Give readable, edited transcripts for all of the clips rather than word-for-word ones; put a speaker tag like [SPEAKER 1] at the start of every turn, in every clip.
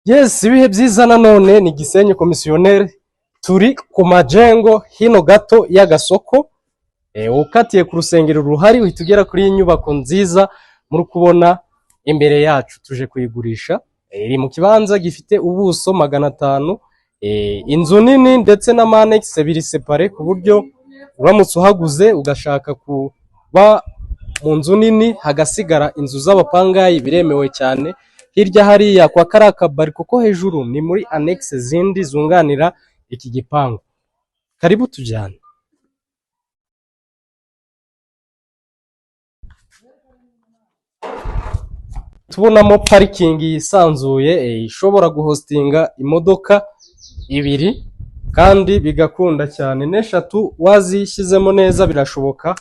[SPEAKER 1] Yes, ibihe byiza nanone ni Gisenyi komisiyoneri, turi ku majengo hino gato y'agasoko, ukatiye ku rusengero ruhari uhita ugera kuri iyi nyubako nziza muri kubona imbere yacu. Tuje kuyigurisha, iri mu kibanza gifite ubuso 500, inzu nini ndetse na manex biri separe, ku buryo uramutse uhaguze ugashaka kuba mu nzu nini hagasigara inzu z'abapangayi biremewe cyane. Hirya hariya kwa karaka bari kuko hejuru ni muri annex zindi zunganira iki gipangu. Karibu tujyane. Tubonamo parking yisanzuye, ishobora guhostinga imodoka 2 kandi bigakunda cyane, n'eshatu wazishyizemo neza birashoboka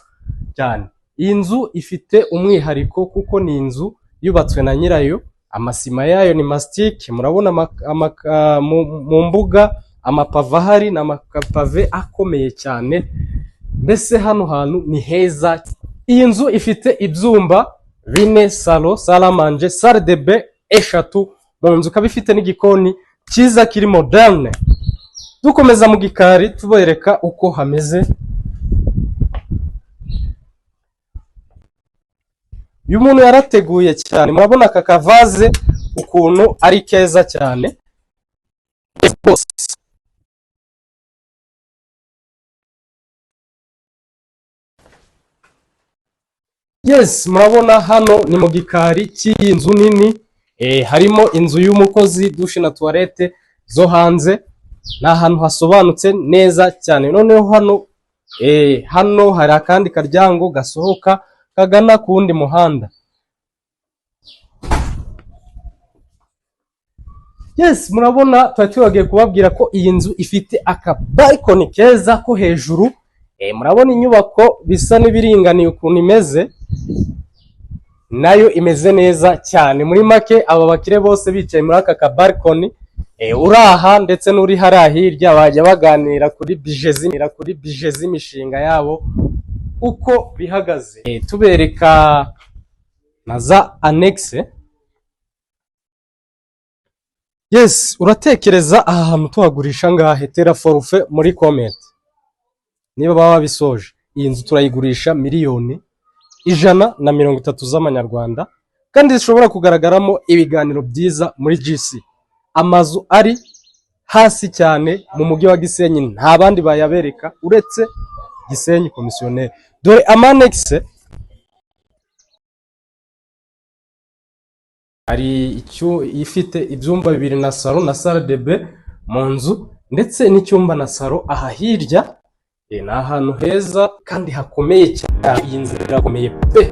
[SPEAKER 1] cyane. Iyi nzu ifite umwihariko kuko ni inzu yubatswe na nyirayo, amasima yayo ni mastic, murabona mu mbuga amapave ahari na amapave akomeye cyane, mbese hano hantu ni heza. Iyi nzu ifite ibyumba 4, salo, salamanje, salle de bain 3 mu nzu, ikaba ifite n'igikoni cyiza kiri moderne. Dukomeza mu gikari tubereka uko hameze. Uyu muntu yarateguye cyane, murabona aka kavaze ukuntu ari keza cyane. Yes, murabona hano ni mu gikari cy'iyi nzu nini, harimo inzu y'umukozi, dushe na toilette zo hanze. Ni ahantu hasobanutse neza cyane. Noneho hano hari akandi karyango gasohoka kagana ku wundi muhanda. Yes, murabona twatibagiye kubabwira ko iyi nzu ifite aka balcony keza ko hejuru. Murabona inyubako bisa n'ibiringaniye ukuntu imeze, nayo imeze neza cyane. Muri make aba bakire bose bicaye muri aka ka balcony, uraha ndetse n'uri hariya hirya bajya baganira kuri bije z'imishinga yabo uko bihagaze. Tubereka na za annex. Yes, uratekereza aha hantu tuhagurisha ngahe? Tera forfait muri comment niba baba bisoje. Iyi nzu turayigurisha miliyoni 130 z'amanyarwanda, kandi zishobora kugaragaramo ibiganiro byiza muri GC. Amazu ari hasi cyane mu mujyi wa Gisenyi, nta bandi bayabereka uretse Gisenyi komisiyoneri. Dore amanex ari ifite ibyumba 2 na salo na salle de bain mu nzu, ndetse n'icyumba na salo aha hirya. Ni ahantu heza kandi hakomeye cyane. Iyi nzu irakomeye pe.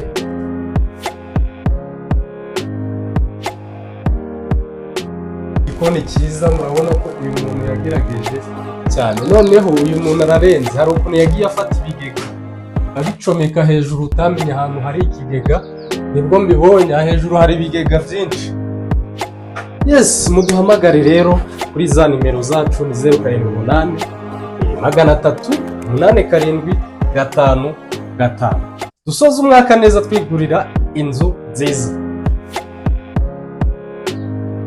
[SPEAKER 1] Igikoni cyiza, murabona ko uyu muntu yagerageje cyane. Noneho uyu muntu ararenze, hari ukuntu yagiye afata ibigega abicomeka hejuru, utamenya ahantu hari ikigega. Nibwo mbibonye hejuru hari ibigega byinshi. Yes, muduhamagare rero kuri za nimero zacu ni 078 387 5 5. Dusoza umwaka neza twigurira inzu nziza.